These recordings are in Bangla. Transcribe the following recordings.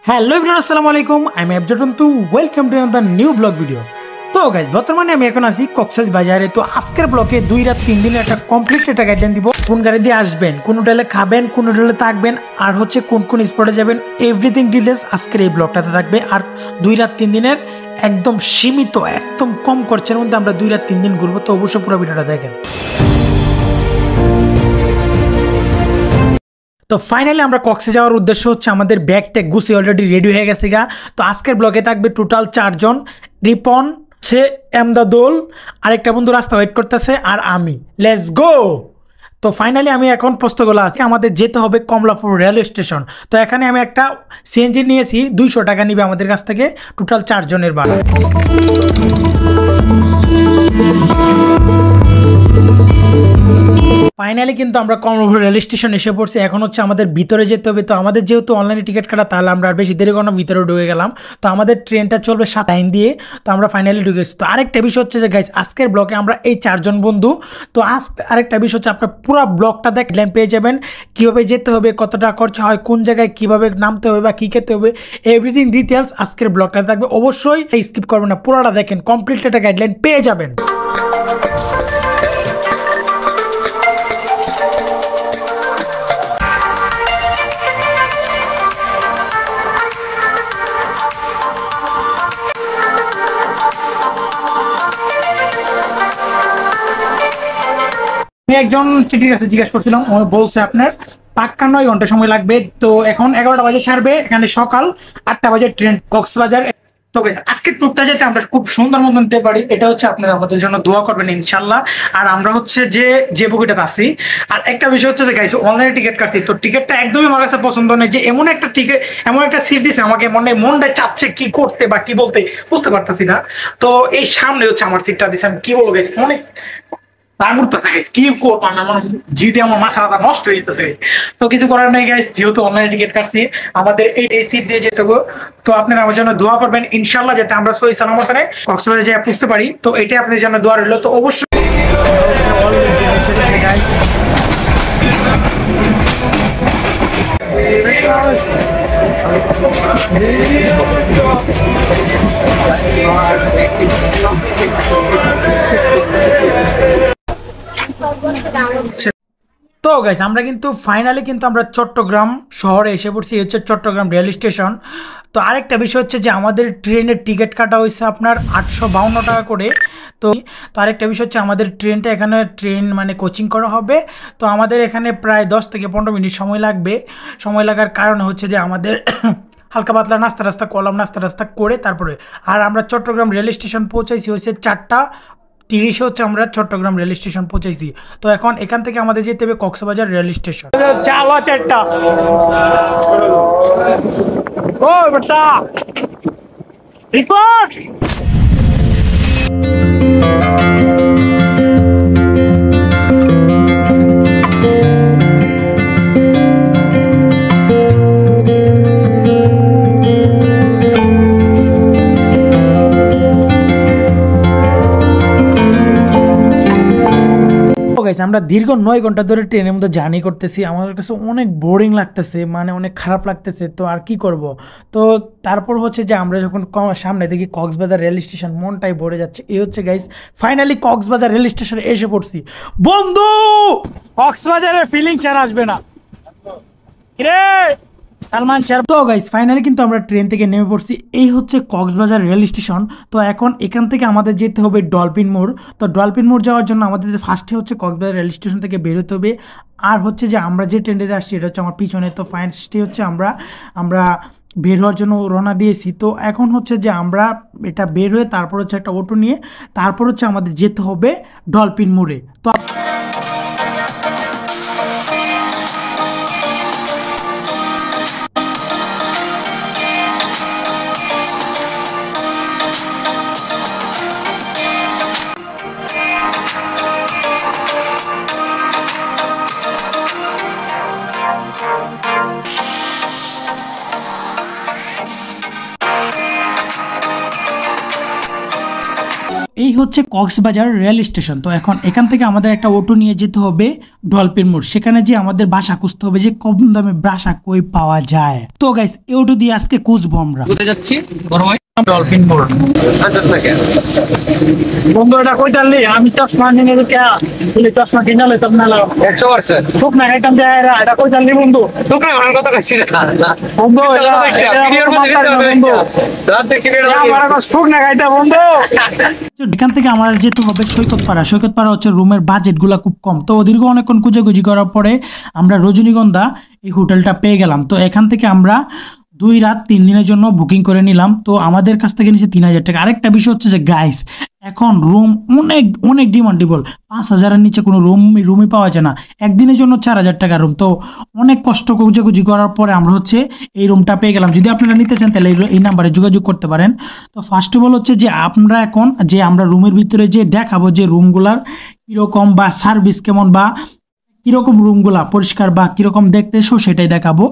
হ্যালো এভরিওয়ান, আসসালামু আলাইকুম। আমি Afzal to welcome to another new blog video. তো গাইজ, বর্তমানে আমি এখন আছি কক্সেস বাজারে। তো আজকের ব্লগে 2 রাত 3 দিনের একটা কমপ্লিট একটা গাইডলাইন দিব। কোন গাড়ি দিয়ে আসবেন, কোন হোটেলে খাবেন, কোন হোটেলে থাকবেন, আর হচ্ছে কোন কোন স্পটে যাবেন, এভরিথিং ডিটেলস আজকের এই ব্লগটাতে থাকবে। আর 2 রাত 3 দিনের একদম সীমিত, একদম কম খরচের মধ্যে আমরা 2 রাত 3 দিন ঘুরবো। তো অবশ্যই পুরো ভিডিওটা দেখেন। তো ফাইনালি আমরা কক্সে যাওয়ার উদ্দেশ্য হচ্ছে আমাদের ব্যাগ ট্যাগ গুছিয়ে অলরেডি রেডি হয়ে গেছে গা। তো আজকের ব্লগে থাকবে টোটাল 4 জন। রিপন, সে এমদাদুল, আরেকটা বন্ধু রাস্তা ওয়েট করতেছে, আর আমি। Let's go. তো ফাইনালি আমি এখন পোস্তগোলা আছি, আমাদের যেতে হবে কমলাপুর রেল স্টেশন। তো এখানে আমি একটা সিএনজি নিয়েছি, 200 টাকা নিবে আমাদের কাছ থেকে, টোটাল 4 জনের ভাড়া। ফাইনালি কিন্তু আমরা কমলাপুর রেল স্টেশন এসে পড়ছি। এখন হচ্ছে আমাদের ভিতরে যেতে হবে। তো আমাদের যেহেতু অনলাইনে টিকিট কাটা, তাহলে আমরা আর বেশি দেরি কোনো ভিতরে ঢুকে গেলাম। তো আমাদের ট্রেনটা চলবে 7 লাইন দিয়ে। তো আমরা ফাইনালি ঢুকেছি। তো আরেকটা বিষয় হচ্ছে যে গাইস, আজকের ব্লগে আমরা এই 4 জন বন্ধু। তো আরেকটা বিষয় হচ্ছে, আপনার পুরো ব্লগটা দেখলেন পেয়ে যাবেন, কীভাবে যেতে হবে, কত টাকা খরচা হয়, কোন জায়গায় কীভাবে নামতে হবে বা কী খেতে হবে, এভরিথিং ডিটেলস আজকের ব্লগটা থাকবে। অবশ্যই স্কিপ করবেন না, পুরোটা দেখেন, কমপ্লিট একটা গাইডলাইন পেয়ে যাবেন। আমি একজন টিটির কাছে জিজ্ঞাসা করছিলাম, ও বলছে আপনার পাক্কা 9 ঘন্টা সময় লাগবে। তো এখন 11টা বাজে ছাড়বে, এখানে সকাল 8টা বাজে ট্রেন কক্সবাজার। তো আজকে ট্যুরটা যেতে আমরা খুব সুন্দর মতন নিতে পারি, এটা হচ্ছে আপনারা আমাদের জন্য দোয়া করবেন ইনশাল্লাহ। আর আমরা হচ্ছে যে বগিটাতে আছি। আর একটা বিষয় হচ্ছে যে গাইস, অনলাইনে টিকিট কাটছি, তো টিকিটটা একদমই আমার কাছে পছন্দ নেই। যে এমন একটা টিকিট, এমন একটা সিট দিছে আমাকে, মনটা চাচ্ছে কি করতে বা কি বলতে বুঝতে পারতেছি না। তো এই সামনে হচ্ছে আমার সিটটা দিছে, আমি কি বলবো গাইস, অনেক আমার মাথা নষ্ট হয়ে যেতেছে। তো কিছু করার নেই গাইস, যেহেতু অনলাইন টিকিট কাটছি, আমাদের এই সিট দিয়ে যেতে হবে। তো আপনারা আমার জন্য দোয়া করবেন ইনশাল্লাহ, যাতে আমরা সহি সালামতে কক্সবাজারে যেয়ে পৌঁছতে পারি। তো এটাই আপনাদের জন্য দোয়া রইল। তো অবশ্যই তো গাইস, আমরা কিন্তু ফাইনালি কিন্তু আমরা চট্টগ্রাম শহরে এসে পড়ছি। হচ্ছে চট্টগ্রাম রেল স্টেশন। তো আরেকটা বিষয় হচ্ছে যে আমাদের ট্রেনের টিকিট কাটা হয়েছে আপনার 852 টাকা করে। তো আরেকটা বিষয় হচ্ছে, আমাদের ট্রেনটা এখানে মানে কোচিং করা হবে। তো আমাদের এখানে প্রায় 10 থেকে 15 মিনিট সময় লাগবে। সময় লাগার কারণ হচ্ছে যে আমাদের হালকা পাতলা নাস্তা করলাম, নাস্তা করে তারপরে আর আমরা চট্টগ্রাম রেল স্টেশন পৌঁছাইছি হচ্ছে 4:30 হচ্ছে আমরা চট্টগ্রাম রেল স্টেশন পৌঁছাইছি। তো এখন এখান থেকে আমাদের যেতে হবে কক্সবাজার রেল স্টেশন। আমরা দীর্ঘ 9 ঘন্টা ধরে ট্রেনের মধ্যে জার্নি করতেছি। আমার কাছে অনেক বোরিং লাগতেছে, মানে অনেক খারাপ লাগতেছে। তো আর কি করব। তো তারপর হচ্ছে যে আমরা যখন সামনে দেখি কক্সবাজার রেল স্টেশন, মনটাই ভরে যাচ্ছে। এই হচ্ছে গাইস, ফাইনালি কক্সবাজার রেল স্টেশনে এসে পড়ছি। বন্ধু, কক্সবাজারের ফিলিংস আর আসবে না রে সালমান শাহ। তো গাইস, ফাইনালি কিন্তু আমরা ট্রেন থেকে নেমে পড়ছি। এই হচ্ছে কক্সবাজার রেল স্টেশন। তো এখন এখান থেকে আমাদের যেতে হবে ডলফিন মোড়। তো ডলফিন মোড় যাওয়ার জন্য আমাদের ফার্স্টে হচ্ছে কক্সবাজার রেল স্টেশন থেকে বেরোতে হবে। আর হচ্ছে যে আমরা যে ট্রেনটিতে আসছি, এটা হচ্ছে আমার পিছনে। তো ফার্স্টে হচ্ছে আমরা বের হওয়ার জন্য রওনা দিয়েছি। তো এখন হচ্ছে যে আমরা এটা বের হয়ে তারপর হচ্ছে একটা অটো নিয়ে তারপর হচ্ছে আমাদের যেতে হবে ডলফিন মোড়ে। তো এই হচ্ছে কক্সবাজার রেল স্টেশন। তো এখন এখান থেকে আমাদের একটা অটো নিয়ে যেতে হবে ডলফিন মোড়, সেখানে যে আমাদের বাসা খুঁজতে হবে যে কম দামে বাসা কই পাওয়া যায়। তো গাইস এই অটো দিয়ে আজকে খুঁজবো আমরা। কোথায় যাচ্ছি বড় ভাই? ডলফিন মোড়। বন্ধু এটা কই তালি আমি চশমা নিয়ে কে বলে চশমা কিনে লইতাম না 100% চোখ না খাইতাম যে এটা কই তালি বন্ধু তোকে আমার কথা কইছি না বন্ধু ভিডিওর মধ্যে দিতে হবে রাত দেখি আমার একটা চোখ না খাইতা বন্ধু। এখান থেকে আমরা যেতে হবে সৈকতপাড়া। সৈকতপাড়া হচ্ছে রুমের বাজেটগুলো খুব কম। তো দীর্ঘ অনেকক্ষণ খুঁজেখুঁজি করার পরে আমরা রজনীগন্ধা এই হোটেলটা পেয়ে গেলাম। তো এখান থেকে আমরা 2 রাত 3 দিনের জন্য বুকিং করে নিলাম। তো আমাদের কাছ থেকে নিচে 3000 টাকা। আরেকটা বিষয় হচ্ছে যে গাইস এখন রুম অনেক অনেক ডিমান্ডেবল। 5000-এর নিচে কোনো রুমই পাওয়া যায় না। একদিনের জন্য 4000 টাকা রুম। তো অনেক কষ্ট খুঁজেখুঁজি করার পরে আমরা হচ্ছে এই রুমটা পেয়ে গেলাম। যদি আপনারা নিতে চান তাহলে এই নাম্বারে যোগাযোগ করতে পারেন। তো ফার্স্ট অফ অল হচ্ছে যে আমরা এখন যে আমরা রুমের ভিতরে যে দেখাবো যে রুমগুলার কীরকম বা সার্ভিস কেমন বা কীরকম রুমগুলা পরিষ্কার বা কীরকম দেখতে সেটাই দেখাবো।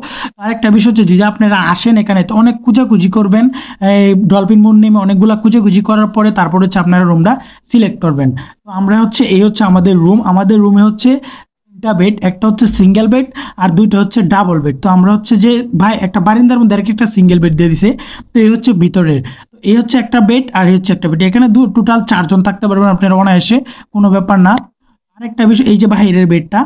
আরেকটা বিষয় হচ্ছে যদি আপনারা আসেন এখানে তো অনেক খুঁজাখুঁজি করবেন। এই ডলফিন মোড় নেমে অনেকগুলা খুঁজাখুঁজি করার পরে তারপর হচ্ছে আপনারা রুমটা সিলেক্ট করবেন। তো আমরা হচ্ছে এই হচ্ছে আমাদের রুম। আমাদের রুমে হচ্ছে 2টা বেড, একটা হচ্ছে সিঙ্গেল বেড আর 2টা হচ্ছে ডাবল বেড। তো আমরা হচ্ছে যে ভাই একটা বারিন্দার মধ্যে আরেকটা একটা সিঙ্গেল বেড দিয়ে দিছে। তো এই হচ্ছে ভিতরে, তো এই হচ্ছে একটা বেড আর এই হচ্ছে একটা বেড। এখানে টোটাল 4 জন থাকতে পারবেন আপনারা অনায়াসে, কোনো ব্যাপার না। আরেকটা বিষয় এই যে বাইরের বেডটা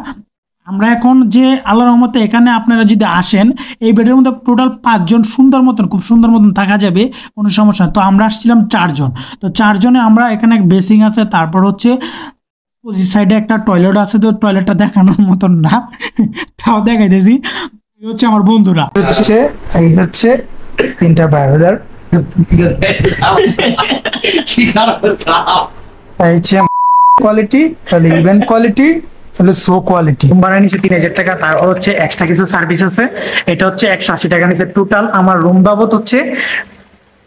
আমরা এখন যে আল্লাহর রহমতে এখানে আপনারা যদি আসেন এই বেডের মধ্যে টোটাল 5 জন সুন্দর মতন খুব সুন্দর মতন থাকা যাবে, কোনো সমস্যা না। তো আমরা আসছিলাম 4 জন। তো 4 জনে আমরা এখানে বেসিং আছে, তারপর হচ্ছে অপোজিট সাইডে একটা টয়লেট আছে। তো টয়লেটটা দেখানোর মতন না, তাও দেখাইতেছি। এই হচ্ছে আমার বন্ধুরা, হচ্ছে এই হচ্ছে 3টা ব্রাদার, কি খারাপ এই হচ্ছে কোয়ালিটি, তাহলে ইভেন্ট কোয়ালিটি, তাহলে সো কোয়ালিটি। ভাড়া নিচে 3000 টাকা, তারপর হচ্ছে এক্সট্রা কিছু সার্ভিস আছে। এটা হচ্ছে 180 টাকা নিচে। টোটাল আমার রুম বাবদ হচ্ছে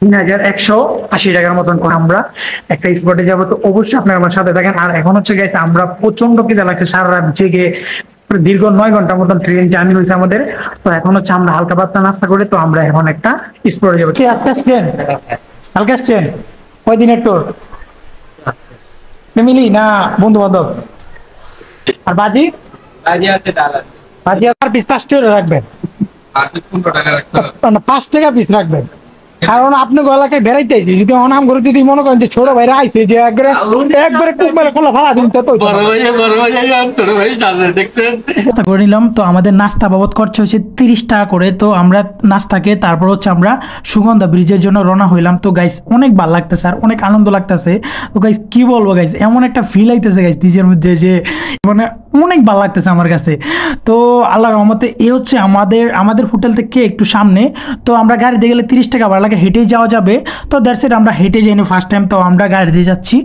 3180 টাকার মতন করে। আমরা একটা স্পটে যাবো, তো অবশ্যই আপনারা আমার সাথে থাকেন। আর এখন হচ্ছে গাইস আমরা প্রচন্ড খিদে লাগছে, সারা রাত জেগে দীর্ঘ 9 ঘন্টার মতন ট্রেন জার্নি হয়েছে আমাদের। তো এখন হচ্ছে আমরা হালকা পাতলা নাস্তা করে তো আমরা এখন একটা স্পটে যাবো। কি আজকে আসছেন? হালকা আসছেন? কয়দিনের ট্যুর? ফ্যামিলি না বন্ধু বান্ধব? আর বাজি আছে ডাল আছে বাজি আর পিস 5 টাকা রাখবেন, আর 15 টাকা রাখতে হবে 5 টাকা পিস রাখবেন। কারণ আপনি গলাকায় বেড়াইতে আইছি, যদি অনাম করে যদি মনে করেন যে ছোট ভাইরা আইছে যে একবারে খুব মেরে খোলা ফালা দিন, তো বড় ভাই আর ছোট ভাই সাথে দেখছেন। নাস্তা করে নিলাম। তো আমাদের নাস্তা বাবদ খরচ হয়েছে 30 টাকা করে। তো আমরা নাস্তাকে তারপর হচ্ছে আমরা সুগন্ধা ব্রিজের জন্য রওনা হইলাম। তো গাইস অনেক ভালো লাগতেছে আর অনেক আনন্দ লাগতেছে। তো গাইস কি বলবো গাইস, এমন একটা ফিল আইতেছে গাইস নিজের মধ্যে যে মানে অনেক ভালো লাগতেছে আমার কাছে। তো আল্লাহর রহমতে এ হচ্ছে আমাদের হোটেল থেকে একটু সামনে। তো আমরা গাড়িতে গেলে 30 টাকা ভাড়া লাগে, হেঁটেই যাওয়া যাবে। তো দ্যাটস ইট, আমরা হেঁটে যাইনি ফার্স্ট টাইম, তো আমরা গাড়ি দিয়ে যাচ্ছি।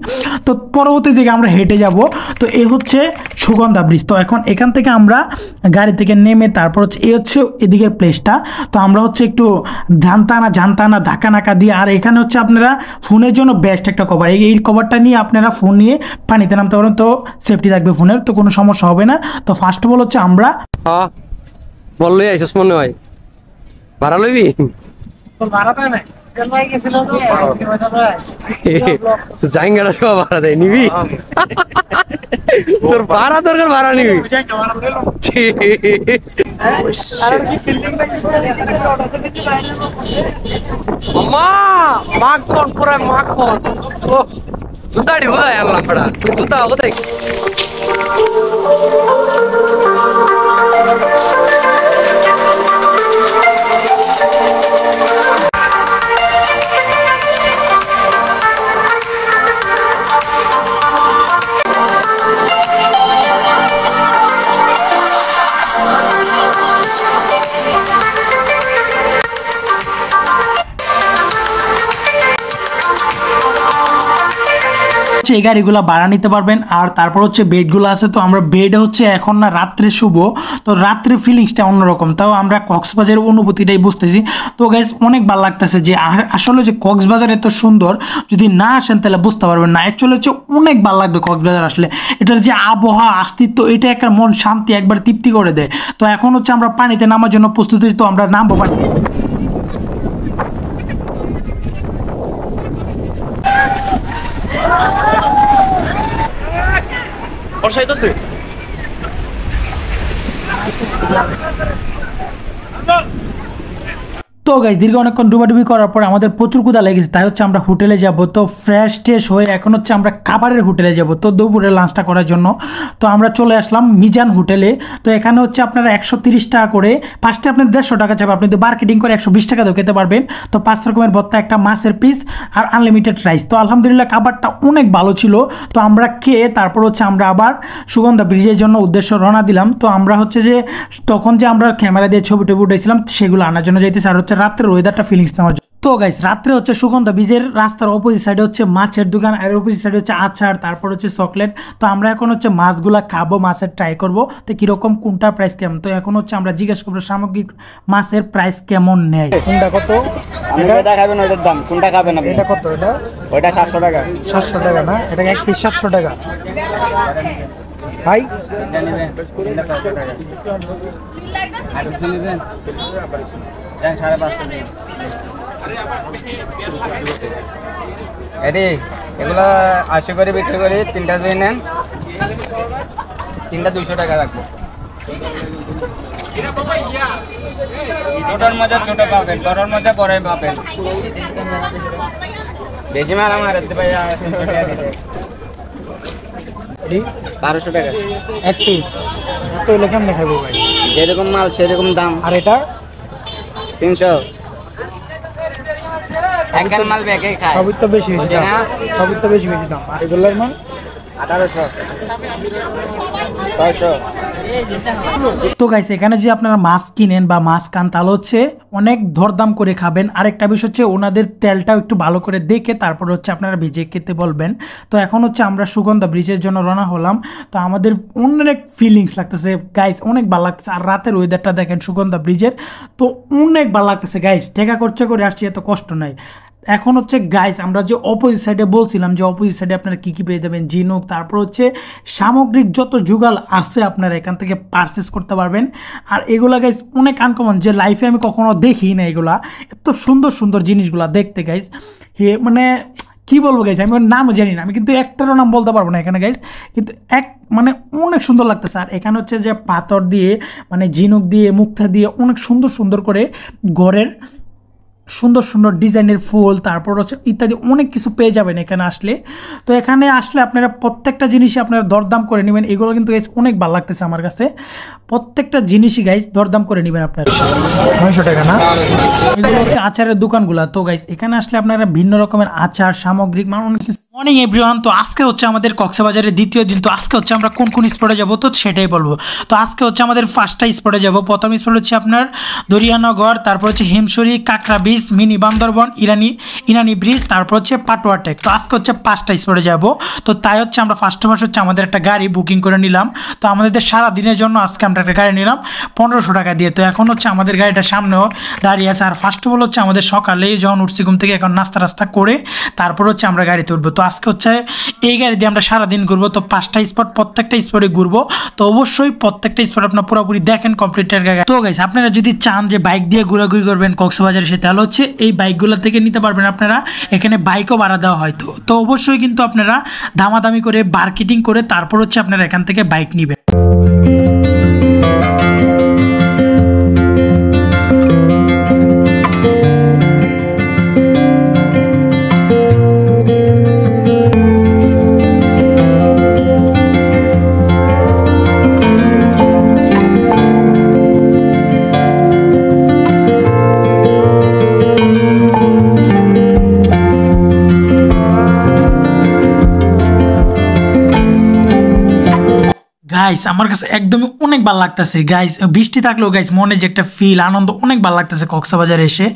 তো পরবর্তী দিকে আমরা হেঁটে যাব। তো এ হচ্ছে সুগন্ধা ব্রিজ। তো এখন এখান থেকে আমরা গাড়ি থেকে নেমে তারপর হচ্ছে এই হচ্ছে এদিকের প্লেসটা। তো আমরা হচ্ছে একটু জানতানা ধাক্কা নাকা দিয়ে, আর এখানে হচ্ছে আপনারা ফোনের জন্য বেস্ট একটা কভার, এই কভারটা নিয়ে আপনারা ফোন নিয়ে পানিতে নামতে পারেন। তো সেফটি থাকবে ফোনের, তো কোনো সমস্যা হবে না। তো ফার্স্ট অফ অল হচ্ছে আমরা বললই আইছস মনে হয়, ভাড়া লইবি? জাইঙ্গাটা সব ভাড়া দেয়, নিবি? তোর ভাড়া দরকার, ভাড়া নিবি। মা মাখন পুরা মাখন, জুতাড়ি বোধহয় আল্লাহ পড়া জুতা বোধহয়। এই গাড়িগুলো ভাড়া নিতে পারবেন। আর তারপর হচ্ছে বেডগুলো আছে। তো আমরা বেডে হচ্ছে এখন না রাত্রে শুভ, তো রাত্রে ফিলিংসটা অন্যরকম। তাও আমরা কক্সবাজারের অনুভূতিটাই বুঝতেছি। তো গাইস অনেক ভালো লাগতেছে যে আসলে যে কক্সবাজার এত সুন্দর, যদি না আসেন তাহলে বুঝতে পারবেন না। অ্যাকচুয়ালি হচ্ছে অনেক ভালো লাগবে কক্সবাজার আসলে। এটার যে আবহাওয়া, অস্তিত্ব, এটা একটা মন শান্তি একবার তৃপ্তি করে দেয়। তো এখন হচ্ছে আমরা পানিতে নামার জন্য প্রস্তুতি। তো আমরা নামবো পানি। বর্ষাইতেছে। তো গাইস দীর্ঘ অনেকক্ষণ ডুবাডুবি করার পর আমাদের প্রচুর ক্ষুধা লেগেছে, তাই হচ্ছে আমরা হোটেলে যাব। তো ফ্রেশ ট্রেশ হয়ে এখন হচ্ছে আমরা খাবারের হোটেলে যাব, তো দুপুরে লাঞ্চটা করার জন্য। তো আমরা চলে আসলাম মিজান হোটেলে। তো এখানে হচ্ছে আপনারা 130 টাকা করে, ফার্স্টে আপনার 150 টাকা যাবে, আপনি তো মার্কেটিং করে 120 টাকা দিয়ে খেতে পারবেন। তো 5 রকমের ভর্তা, একটা মাছের পিস আর আনলিমিটেড রাইস। তো আলহামদুলিল্লাহ খাবারটা অনেক ভালো ছিল। তো আমরা খেয়ে তারপর হচ্ছে আমরা আবার সুগন্ধা ব্রিজের জন্য উদ্দেশ্য রওনা দিলাম। তো আমরা হচ্ছে যে তখন যে আমরা ক্যামেরা দিয়ে ছবি টবি উঠেছিলাম সেগুলো আনার জন্য যাইতেছি, আর হচ্ছে রাত্রের ওয়েদারটা ফিলিংস নেওয়ার জন্য। তো গাইস রাত্রে হচ্ছে সুগন্ধা ব্রিজের রাস্তার অপোজিট সাইডে হচ্ছে মাছের দোকান, আর অপোজিট সাইডে হচ্ছে আচার, তারপর হচ্ছে চকলেট। তো আমরা এখন হচ্ছে মাছগুলা খাবো, মাছের ট্রাই করবো তো কিরকম, কোনটার প্রাইস কেমন। তো এখন হচ্ছে আমরা জিজ্ঞেস করবো সামগ্রিক মাছের প্রাইস কেমন নেয়। কোনটা কত? এটা খাবেন, ওইটার দাম কোনটা খাবেন আপনি? এটা কত? এটা ওইটা 700 টাকা। 700 টাকা না? এটা এক পিস 700 টাকা ভাই। এটি এগুলো 80 করে বিক্রি করি, 3টা যদি নেন 3টা 200 টাকা রাখবো। ছোটর মধ্যে ছোট পাবেন, বড়র মধ্যে বড়ই পাবেন। বেশি মারা মারাতে ভাই 1200 টাকা এক পিস তো এলে কেমন দেখাবো ভাই? যেরকম মাল সেরকম দাম। আর এটা 300। একগাল মাল ব্যাগে খায়, সবই তো বেশি বেশি দাম, সবই তো বেশি বেশি দাম। আর এগুলোর মান 1800, 600। তো গাইস এখানে যে আপনারা মাছ কিনেন বা মাছ খান তাহলে হচ্ছে অনেক দরদাম করে খাবেন। আরেকটা বিষয় হচ্ছে ওনাদের তেলটাও একটু ভালো করে দেখে তারপর হচ্ছে আপনারা ভেজে খেতে বলবেন। তো এখন হচ্ছে আমরা সুগন্ধা ব্রিজের জন্য রওনা হলাম। তো আমাদের অনেক ফিলিংস লাগতেছে গাইস, অনেক ভালো লাগতেছে। আর রাতের ওয়েদারটা দেখেন সুগন্ধা ব্রিজের, তো অনেক ভালো লাগতেছে গাইস। টেকা খরচা করে আসছি, এত কষ্ট নাই। এখন হচ্ছে গাইস আমরা যে অপোজিট সাইডে বলছিলাম যে অপোজিট সাইডে আপনারা কী কী পেয়ে যাবেন, ঝিনুক, তারপর হচ্ছে সামগ্রিক যত যুগাল আছে আপনারা এখান থেকে পারচেস করতে পারবেন। আর এগুলা গাইস অনেক আনকমন, যে লাইফে আমি কখনো দেখি না এগুলা, এত সুন্দর সুন্দর জিনিসগুলা দেখতে গাইস। মানে কী বলবো গাইস, আমি ওর নামও জানি না, আমি কিন্তু একটারও নাম বলতে পারবো না এখানে গাইস, কিন্তু মানে অনেক সুন্দর লাগতেছে। আর এখানে হচ্ছে যে পাথর দিয়ে মানে ঝিনুক দিয়ে মুক্তা দিয়ে অনেক সুন্দর সুন্দর করে ঘরের সুন্দর সুন্দর ডিজাইনের ফুল, তারপর হচ্ছে ইত্যাদি অনেক কিছু পেয়ে যাবেন এখানে আসলে। তো এখানে আসলে আপনারা প্রত্যেকটা জিনিসই আপনারা দরদাম করে নেবেন। এগুলো কিন্তু গাইস অনেক ভালো লাগতেছে আমার কাছে, প্রত্যেকটা জিনিসই গাইস দরদাম করে নেবেন আপনারা। 900 টাকা না? এগুলো হচ্ছে আচারের দোকানগুলো। তো গাইস এখানে আসলে আপনারা ভিন্ন রকমের আচার সামগ্রিক মানে অনেক কিছু। মর্নিং এভরিওয়ান, তো আজকে হচ্ছে আমাদের কক্সবাজারের দ্বিতীয় দিন। তো আজকে হচ্ছে আমরা কোন কোন স্পটে যাব তো সেটাই বলবো। তো আজকে হচ্ছে আমাদের 5টা স্পটে যাব। প্রথম স্পট হচ্ছে আপনার দরিয়ানগর, তারপর হচ্ছে হিমশরি, কাঁকড়া বিচ, মিনি বান্দরবন, ইরানি ব্রিজ, তারপর হচ্ছে পাটুয়া টেক। তো আজকে হচ্ছে 5টা স্পটে যাব। তো তাই হচ্ছে আমরা ফার্স্ট হচ্ছে আমাদের একটা গাড়ি বুকিং করে নিলাম। তো আমাদের সারা দিনের জন্য আজকে আমরা একটা গাড়ি নিলাম 1500 টাকা দিয়ে। তো এখন হচ্ছে আমাদের গাড়িটা সামনেও দাঁড়িয়ে আছে। আর ফার্স্ট অফ অল হচ্ছে আমাদের সকালে যখন উঠছি ঘুম থেকে এখন নাস্তা রাস্তা করে তারপর হচ্ছে আমরা গাড়িতে উঠবো। তো আজকে হচ্ছে এই গাড়ি দিয়ে আমরা সারাদিন ঘুরবো। তো 5টা স্পট, প্রত্যেকটা স্পটে ঘুরবো। তো অবশ্যই প্রত্যেকটা স্পট আপনার পুরোপুরি দেখেন কমপ্লিটের গাড়ি। তো গাইস আপনারা যদি চান যে বাইক দিয়ে ঘোরাঘুরি করবেন কক্সবাজারে এসে, তাহলে হচ্ছে এই বাইকগুলো থেকে নিতে পারবেন আপনারা। এখানে বাইকও ভাড়া দেওয়া হয়। তো অবশ্যই কিন্তু আপনারা দামাদামি করে মার্কেটিং করে তারপর হচ্ছে আপনারা এখান থেকে বাইক নেবেন। গাইস আমার কাছে একদমই অনেক ভালো লাগতেছে গাইস, বৃষ্টি থাকলেও গাইস মনে যে একটা ফিল আনন্দ অনেক ভালো লাগতেছে কক্সবাজারে এসে।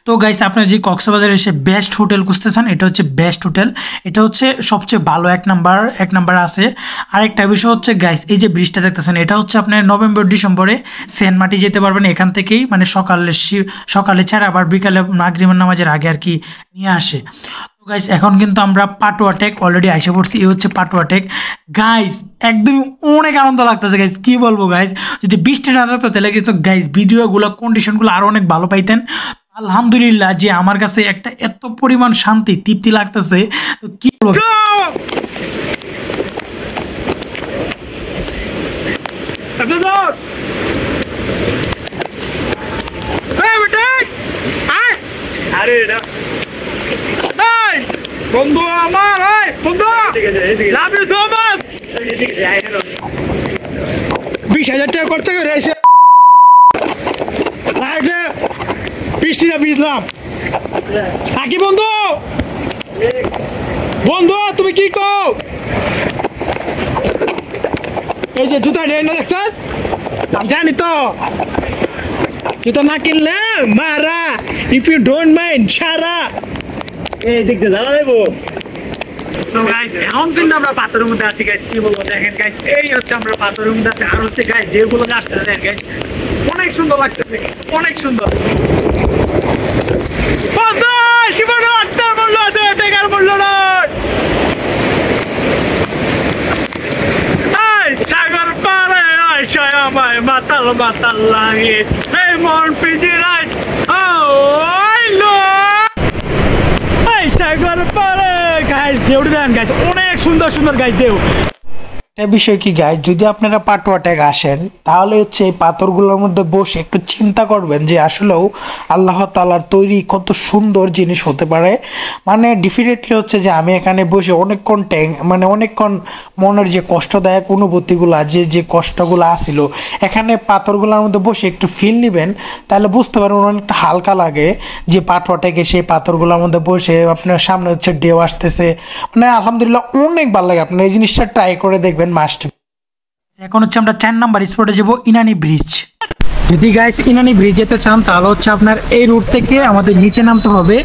তো গাইস আপনারা যদি কক্সবাজারে এসে বেস্ট হোটেল খুঁজতেছেন, এটা হচ্ছে বেস্ট হোটেল, এটা হচ্ছে সবচেয়ে ভালো এক নাম্বার আছে। আরেকটা বিষয় হচ্ছে গাইস এই যে ব্রিজটা দেখতেছেন, এটা হচ্ছে আপনার নভেম্বর ডিসেম্বরে সেন্ট মার্টিন যেতে পারবেন এখান থেকেই, মানে সকালে ছাড়া আবার বিকালে মাগরিবের নামাজের আগে আর কি নিয়ে আসে। গাইস এখন কিন্তু আমরা পাটুয়া টেক অলরেডি এসে পড়ছি। এই হচ্ছে পাটুয়া টেক গাইস, একদমই অনেক আনন্দ লাগতেছে গাইস, কি বলবো গাইস। যদি বৃষ্টি না থাকতো তাহলে কিন্তু গাইস ভিডিওগুলো কন্ডিশনগুলো আরো অনেক ভালো পাইতেন। আলহামদুলিল্লাহ যে আমার কাছে একটা এত পরিমাণ শান্তি তৃপ্তি লাগতেছে, তো কি বলবো। আরে বন্ধু আমার বন্ধু লাভ ইউ সো মাচ 20,000 টাকা খরচা করে এসে বৃষ্টিটা ভিজলাম থাকি বন্ধু বন্ধু তুমি কি কও এই যে জুতা ডেন্ডা দেখছস আমি জানি তো জুতা না কিনলে মারা ইফ ইউ ডোন্ট মাইন্ড সারা এই দিক দিয়ে যাওয়া যাবো তো গাইস এখন কিন্তু আমরা পাথরের মধ্যে আছি গাইস কি বলবো দেখেন গাইস এই হচ্ছে আমরা পাথরের মধ্যে আছি আর হচ্ছে গাইস যেগুলো আসছে দেখেন গাইস অনেক সুন্দর লাগতেছে অনেক সুন্দর বন্ধু শিবন আটটা বললো আছে টেকার বললো না সাগর পারে আশায় আমায় মাতাল মাতাল লাগে এই মন পিজিরাই সাগর পারে গাইস দেউড়ি দেন গাইস অনেক সুন্দর সুন্দর গাইস দেউ একটা বিষয় কি গাইস যদি আপনারা পাটুয়া ট্যাগ আসেন তাহলে হচ্ছে এই পাথরগুলোর মধ্যে বসে একটু চিন্তা করবেন যে আসলেও আল্লাহ তাআলার তৈরি কত সুন্দর জিনিস হতে পারে মানে ডেফিনেটলি হচ্ছে যে আমি এখানে বসে অনেকক্ষণ মানে অনেকক্ষণ মনের যে কষ্টদায়ক অনুভূতিগুলো যে কষ্টগুলো আসিল এখানে পাথরগুলোর মধ্যে বসে একটু ফিল নেবেন তাহলে বুঝতে পারবেন অনেকটা হালকা লাগে যে পাটুয়া ট্যাগে সেই পাথরগুলোর মধ্যে বসে আপনার সামনে হচ্ছে ঢেউ আসতেছে মানে আলহামদুলিল্লাহ অনেক ভালো লাগে আপনার এই জিনিসটা ট্রাই করে দেখবেন মাস্ট এখন হচ্ছে আমরা 4 নাম্বার স্পটে যাব ইনানি ব্রিজ যদি গাইস ইনানি ব্রিজ যেতে চান তাহলে হচ্ছে আপনার এই রুট থেকে আমাদের নিচে নামতে হবে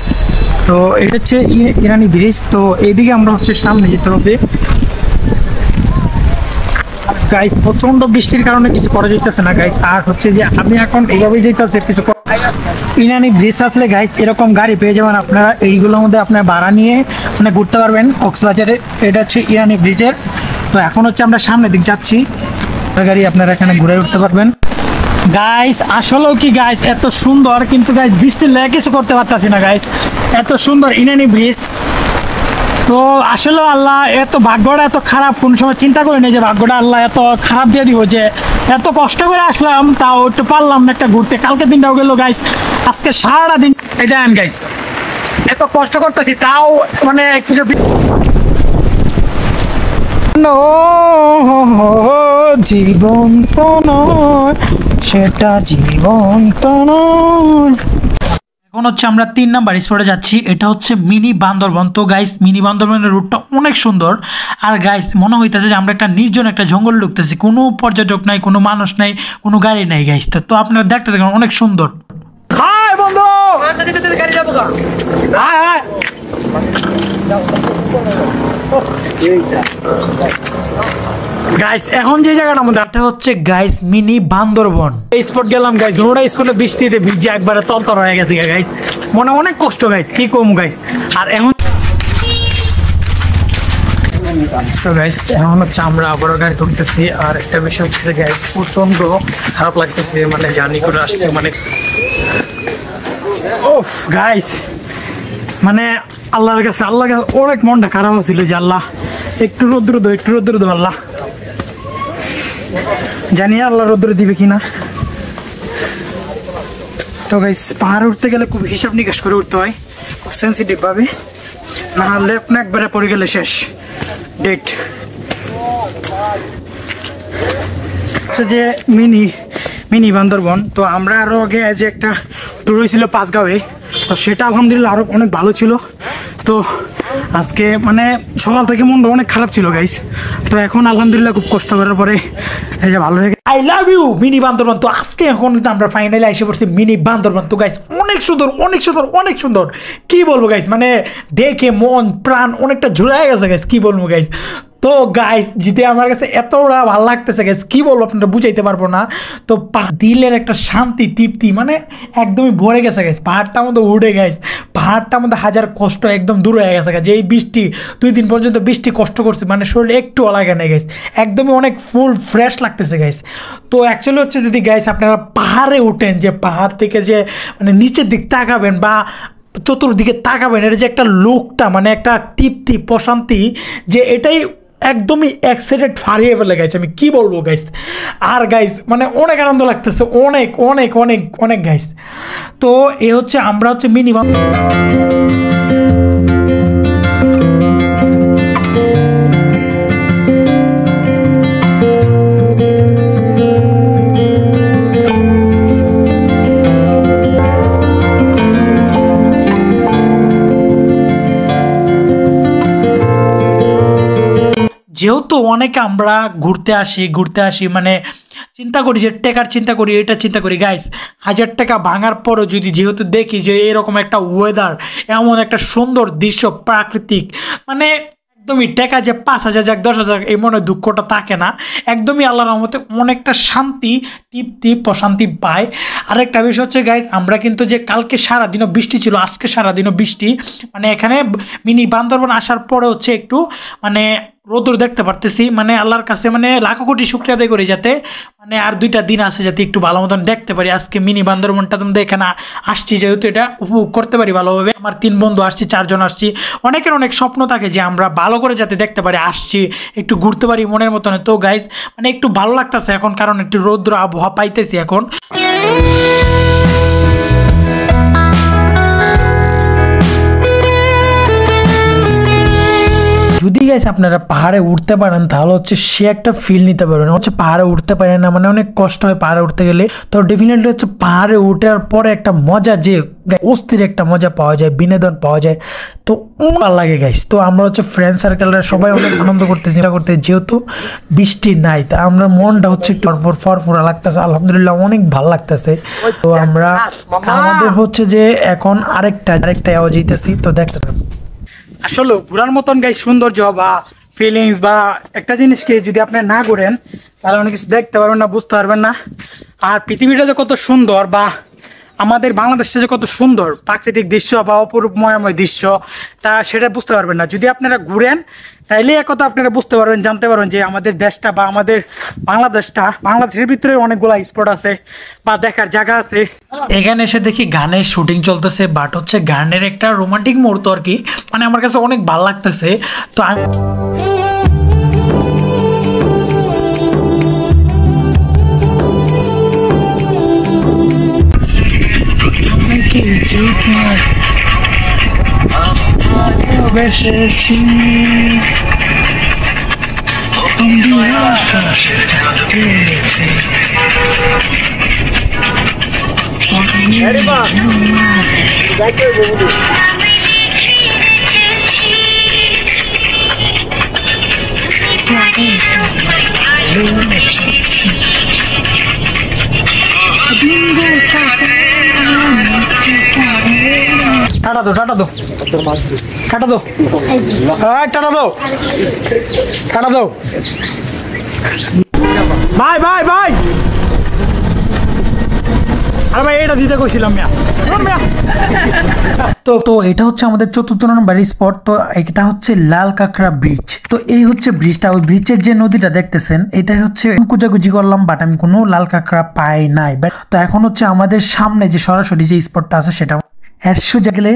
তো এটা হচ্ছে ইনানি ব্রিজ তো এইদিকে আমরা হচ্ছে সামনে যেতে হবে গাইস প্রচন্ড বৃষ্টির কারণে কিছু করা যাইতেছে না গাইস আর হচ্ছে যে আমি এখন এইভাবেই যাইতেছি কিছু ইনানি ব্রিজ আসলে গাইস এরকম গাড়ি পেয়ে যাবেন আপনারা এইগুলোর মধ্যে আপনার ভাড়া নিয়ে মানে ঘুরতে পারবেন কক্সবাজারে এটা হচ্ছে ইনানি ব্রিজের তো এখন হচ্ছে আমরা সামনের দিক যাচ্ছি গাড়ি আপনারা এখানে ঘুরে উঠতে পারবেন গাইস আসলেও কি গাইস এত সুন্দর কিন্তু গাইস বৃষ্টির লেগে কিছু করতে পারতাছি না গাইস এত সুন্দর ইনানি ব্রিজ তো আসলে আল্লাহ এত ভাগ্যটা এত খারাপ কোন সময় চিন্তা করি না যে ভাগ্যটা আল্লাহ এত খারাপ দিয়ে দিব যে এত কষ্ট করে আসলাম তাও একটু পারলাম না একটা ঘুরতে কালকে দিনটাও গেল গাইস আজকে সারা দিন এই দেখেন গাইস এত কষ্ট করতেছি তাও মানে কিছু জীবন তো নয় সেটা জীবন তো নয় এখন হচ্ছে আমরা 3 নাম্বার স্পটে যাচ্ছি এটা হচ্ছে মিনি বান্দরবন তো গাইস মিনি বান্দরবনের রুটটা অনেক সুন্দর আর গাইস মনে হইতেছে যে আমরা একটা নির্জন একটা জঙ্গল ঢুকতেছি কোনো পর্যটক নাই কোনো মানুষ নাই কোনো গাড়ি নাই গাইস তো আপনারা দেখতে দেখেন অনেক সুন্দর হাই বন্ধু গাড়ি যাবো গা হাই গাইস এখন যে জায়গাটা আমাদের এটা হচ্ছে গাইস মিনি বান্দরবন এই স্পট গেলাম গাইস দুটোটা স্পটে বৃষ্টিতে ভিজে একবারে তরতর হয়ে গেছে গাইস মনে অনেক কষ্ট গাইস কি কম গাইস আর এখন তো গাইস এখন হচ্ছে আমরা আবার গাড়ি তুলতেছি আর একটা বিষয় হচ্ছে গাইস প্রচন্ড খারাপ লাগতেছে মানে জার্নি করে আসছে মানে ওফ গাইস মানে আল্লাহর কাছে অনেক মনটা খারাপ ছিল যে আল্লাহ একটু রোদ্র দো আল্লাহ জানি আল্লাহ রোদ্র দিবে কিনা তো গাইস পাহাড়ে উঠতে গেলে খুব হিসাব নিকাশ করে উঠতে হয় খুব সেন্সিটিভ ভাবে না হলে একবারে পড়ে গেলে শেষ ডেট যে মিনি বান্দরবন তো আমরা আরো আগে যে একটা ট্যুর হয়েছিল পাঁচগাঁওয়ে তো সেটা আলহামদুলিল্লাহ আরো অনেক ভালো ছিল তো আজকে মানে সকাল থেকে মনটা অনেক খারাপ ছিল গাইস তো এখন আলহামদুলিল্লাহ খুব কষ্ট করার পরে এই যে ভালো হয়ে গেছে I love you mini Bandarban তো আজকে এখন আমরা ফাইনালি এসে পড়ছি মিনি বান্দরবন তো গাইস অনেক সুন্দর কি বলবো গাইস মানে দেখে মন প্রাণ অনেকটা জুড়ে গেছে গাইস কি বলবো গাইস তো গাইস জিতে আমার কাছে এতটা ভালো লাগতেছে গাইস কি বলবো আপনারা বুঝাইতে পারবো না তো দিলের একটা শান্তি তৃপ্তি মানে একদমই ভরে গেছে গাইস পাহাড়টার মধ্যে উঠে গাইস পাহাড়টার মধ্যে হাজার কষ্ট একদম দূর হয়ে গেছে গাইস এই বৃষ্টি 2 দিন পর্যন্ত বৃষ্টি কষ্ট করছে মানে শরীরে একটু লাগে না গাইস একদমই অনেক ফুল ফ্রেশ লাগতেছে গাইস তো অ্যাকচুয়ালি হচ্ছে যদি গাইস আপনারা পাহাড়ে উঠেন যে পাহাড় থেকে যে মানে নিচের দিক তাকাবেন বা চতুর্দিকে তাকাবেন এটা যে একটা লুকটা মানে একটা তৃপ্তি প্রশান্তি যে এটাই একদমই এক্সাইটেড হারিয়ে ফেলে গাইস, আমি কি বলবো গাইস। আর গাইস মানে অনেক আনন্দ লাগতেছে, অনেক অনেক অনেক অনেক গাইস। তো এ হচ্ছে আমরা হচ্ছে মিনিমাম যেহেতু অনেকে আমরা ঘুরতে আসি মানে চিন্তা করি যে টাকার চিন্তা করি, এটা চিন্তা করি গাইস, 1000 টাকা ভাঙার পরও যদি যেহেতু দেখি যে এরকম একটা ওয়েদার, এমন একটা সুন্দর দৃশ্য প্রাকৃতিক, মানে একদমই টাকা যে 5000 যাক 10,000 এই মনে দুঃখটা থাকে না, একদমই আল্লাহর রহমতে অনেকটা শান্তি তৃপ্তি প্রশান্তি পায়। আরেকটা বিষয় হচ্ছে গাইস, আমরা কিন্তু যে কালকে সারাদিনও বৃষ্টি ছিল, আজকে সারাদিনও বৃষ্টি, মানে এখানে মিনি বান্দরবান আসার পরে হচ্ছে একটু মানে রোদ্র দেখতে পারতেছি, মানে আল্লাহর কাছে মানে লাখো কোটি শুকরিয়া আদায় করি যাতে মানে আর 2টা দিন আছে যাতে একটু ভালো মতন দেখতে পারি। আজকে মিনি বান্দরবনটা তোমরা এখানে আসছি যেহেতু এটা উপভোগ করতে পারি ভালোভাবে। আমার 3 বন্ধু আসছি, 4 জন আসছি, অনেকের অনেক স্বপ্ন থাকে যে আমরা ভালো করে যাতে দেখতে পারি, আসছি একটু ঘুরতে পারি মনের মতন। তো গাইস মানে একটু ভালো লাগতেছে এখন, কারণ একটু রৌদ্র আবহাওয়া পাইতেছি এখন। যদি গাইস আপনারা পাহাড়ে উঠতে পারেন তাহলে হচ্ছে সে একটা ফিল নিতে পারবেন। হচ্ছে পাহাড়ে উঠতে পারেন না মানে অনেক কষ্ট হয় পাহাড়ে উঠতে গেলে, তো ডেফিনেটলি হচ্ছে পাহাড়ে উঠার পরে একটা মজা, যে অস্থির একটা মজা পাওয়া যায়, বিনোদন পাওয়া যায়, তো ভালো লাগে গাইস। তো আমরা হচ্ছে ফ্রেন্ড সার্কেলরা সবাই অনেক আনন্দ করতেছি যেহেতু বৃষ্টি নাই, তা আমরা মনটা হচ্ছে একটু ফরফরা লাগতেছে, আলহামদুলিল্লাহ অনেক ভালো লাগতেছে। তো আমরা আমাদের হচ্ছে যে এখন আরেকটা আওয়াজ দিতেছি, তো দেখতে পাবেন আসলে ঘোরার মতন গাই সৌন্দর্য বা ফিলিংস বা একটা জিনিসকে যদি আপনি না ঘুরেন তাহলে অনেক কিছু দেখতে পারবেন না, বুঝতে পারবেন না। আর পৃথিবীটা যে কত সুন্দর বা আমাদের বাংলাদেশটা যে কত সুন্দর প্রাকৃতিক দৃশ্য বা অপরূপময় দৃশ্য, তা সেটা বুঝতে পারবেন না যদি আপনারা ঘুরেন, তাইলে একথা আপনারা বুঝতে পারবেন, জানতে পারবেন যে আমাদের দেশটা বা আমাদের বাংলাদেশের ভিতরে অনেকগুলা স্পট আছে বা দেখার জায়গা আছে। এখানে এসে দেখি গানের শুটিং চলতেছে, বাট হচ্ছে গানের একটা রোমান্টিক মুহূর্ত আর কি, মানে আমার কাছে অনেক ভালো লাগতেছে। তো আমি টাটা দো টাটা দো টাটা দো টাটা দো টাটা দো ভাই ভাই ভাই, আরে ভাই এটা দিতে কইছিলাম মিয়া। তো এটা হচ্ছে আমাদের 4র্থ নম্বর স্পট। তো এটা হচ্ছে লাল কাঁকড়া ব্রিজ। তো এই হচ্ছে ব্রিজটা, ওই ব্রিজের যে নদীটা দেখতেছেন এটা হচ্ছে কুজাকুজি করলাম, বাট আমি কোনো লাল কাঁকড়া পাই নাই। তো এখন হচ্ছে আমাদের সামনে যে সরাসরি যে স্পটটা আছে সেটা সোজা গেলে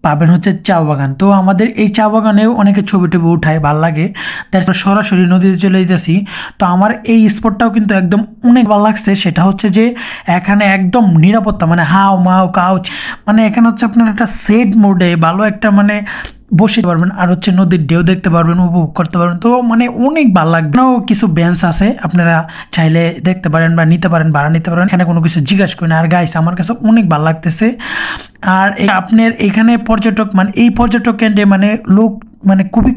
পাবেন হচ্ছে চা বাগান। তো আমাদের এই চা বাগানেও অনেকে ছবি টবি উঠায়, ভালো লাগে, তারপর সরাসরি নদীতে চলে যেতেছি। তো আমার এই স্পটটাও কিন্তু একদম অনেক ভালো লাগছে, সেটা হচ্ছে যে এখানে একদম নিরাপত্তা, মানে হাও মাও কাউ, মানে এখানে হচ্ছে আপনার একটা সেট মোডে ভালো একটা মানে বসে পারবেন, আর হচ্ছে নদীর ঢেউ দেখতে পারবেন, উপভোগ করতে পারবেন। তো মানে অনেক ভালো লাগবে। কিছু বেঞ্চ আছে, আপনারা চাইলে দেখতে পারেন বা নিতে পারেন, ভাড়া নিতে পারেন, এখানে কোনো কিছু জিজ্ঞাসা করেন। আর গাইস আমার কাছে অনেক ভালো লাগতেছে। আর আপনার এখানে পর্যটক মানে এই পর্যটক কেন্দ্রে মানে লোক মানে খুবই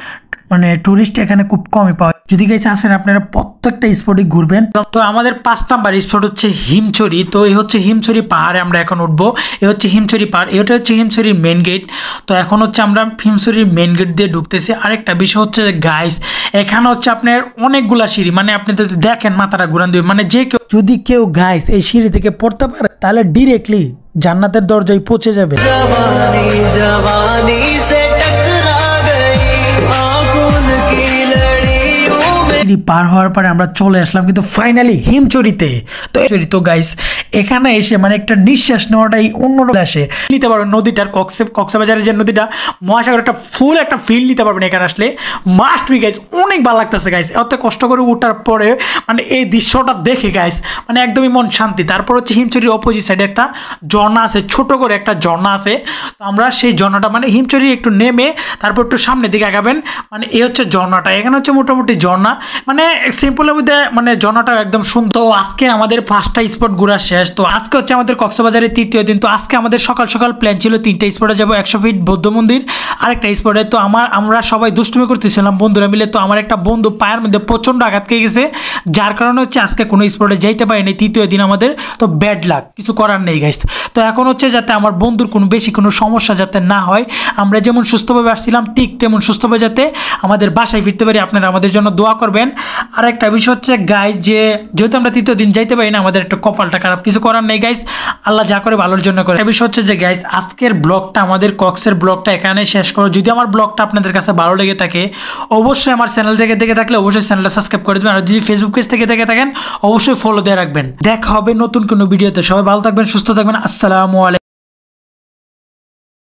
মানে টুরিস্ট এখানে খুব কমই পাওয়া। যদি গাইস আসেন আপনারা প্রত্যেকটা স্পটে ঘুরবেন। তো আমাদের 5 নাম্বার স্পট হচ্ছে হিমছড়ি। তো এই হচ্ছে হিমছড়ি পাহাড়ে আমরা এখন উঠবো। এই হচ্ছে হিমছড়ি পাহাড়, এটা হচ্ছে হিমছড়ির মেন গেট। তো এখন হচ্ছে আমরা হিমছড়ির মেন গেট দিয়ে ঢুকতেছি। আরেকটা বিষয় হচ্ছে গাইস এখানে হচ্ছে আপনার অনেকগুলা সিঁড়ি, মানে আপনি যদি দেখেন মাথাটা ঘুরান দিবে, মানে যে কেউ যদি গাইস এই সিঁড়ি থেকে পড়তে পারে তাহলে ডিরেক্টলি জান্নাতের দরজায় পৌঁছে যাবে। পার হওয়ার পরে আমরা চলে আসলাম কিন্তু ফাইনালি হিমচুরিতে। তো গাইস এখানে এসে মানে একটা নিঃশ্বাস নেওয়াটাই অন্য আসে নিতে পারবেন। নদীটার কক্সবাজারের যে নদীটা মহাসাগর একটা ফুল একটা ফিল নিতে পারবেন এখানে আসলে। মাস্ট বি গাইস, অনেক ভালো লাগতেছে গাইস। এত কষ্ট করে ওঠার পরে মানে এই দৃশ্যটা দেখে গাইস মানে একদমই মন শান্তি। তারপর হচ্ছে হিমচুরির অপোজিট সাইডে একটা ঝর্ণা আছে, ছোট করে একটা ঝর্ণা আছে। তো আমরা সেই ঝর্ণাটা মানে হিমচুরি একটু নেমে তারপর একটু সামনের দিকে আগাবেন, মানে এই হচ্ছে ঝর্ণাটা। এখানে হচ্ছে মোটামুটি ঝর্ণা, মানে সিম্পলের মধ্যে মানে ঝর্ণাটা একদম সুন্দর। তো আজকে আমাদের 5টা স্পট ঘোরা শেষ। তো আজকে হচ্ছে আমাদের কক্সবাজারের 3য় দিন। তো আজকে আমাদের সকাল সকাল প্ল্যান ছিল 3টা স্পটে যাবো, 100 ফিট বৌদ্ধ মন্দির, আরেকটা স্পটে। তো আমরা সবাই দুষ্টুমি করতেছিলাম বন্ধুরা মিলে। তো আমার একটা বন্ধু পায়ের মধ্যে প্রচণ্ড আঘাত খেয়ে গেছে, যার কারণে হচ্ছে আজকে কোনো স্পটে যাইতে পারিনি 3য় দিন আমাদের। তো ব্যাড লাক, কিছু করার নেই গাইস। তো এখন হচ্ছে যাতে আমার বন্ধুর বেশি কোনো সমস্যা যাতে না হয়, আমরা যেমন সুস্থভাবে আসছিলাম ঠিক তেমন সুস্থভাবে যাতে আমাদের বাসায় ফিরতে পারি, আপনারা আমাদের জন্য দোয়া করবেন। আর একটা বিষয় হচ্ছে গাইস, যেহেতু আমরা 3য় দিন যাইতে পারি না, আমাদের একটু কপালটা খারাপ, কিছু করার নেই গাইস, আল্লাহ যা করে ভালোর জন্য করে। একটা বিষয় হচ্ছে যে গাইস আজকের ব্লগটা, আমাদের কক্সের ব্লগটা এখানে শেষ করো। যদি আমার ব্লগটা আপনাদের কাছে ভালো লেগে থাকে অবশ্যই আমার চ্যানেল থেকে দেখে থাকলে অবশ্যই চ্যানেলটা সাবস্ক্রাইব করে দেবেন। আর যদি ফেসবুক পেজ থেকে দেখে থাকেন অবশ্যই ফলো দিয়ে রাখবেন। দেখা হবে নতুন কোনো ভিডিওতে। সবাই ভালো থাকবেন, সুস্থ থাকবেন। আসসালামু আলাইকুম।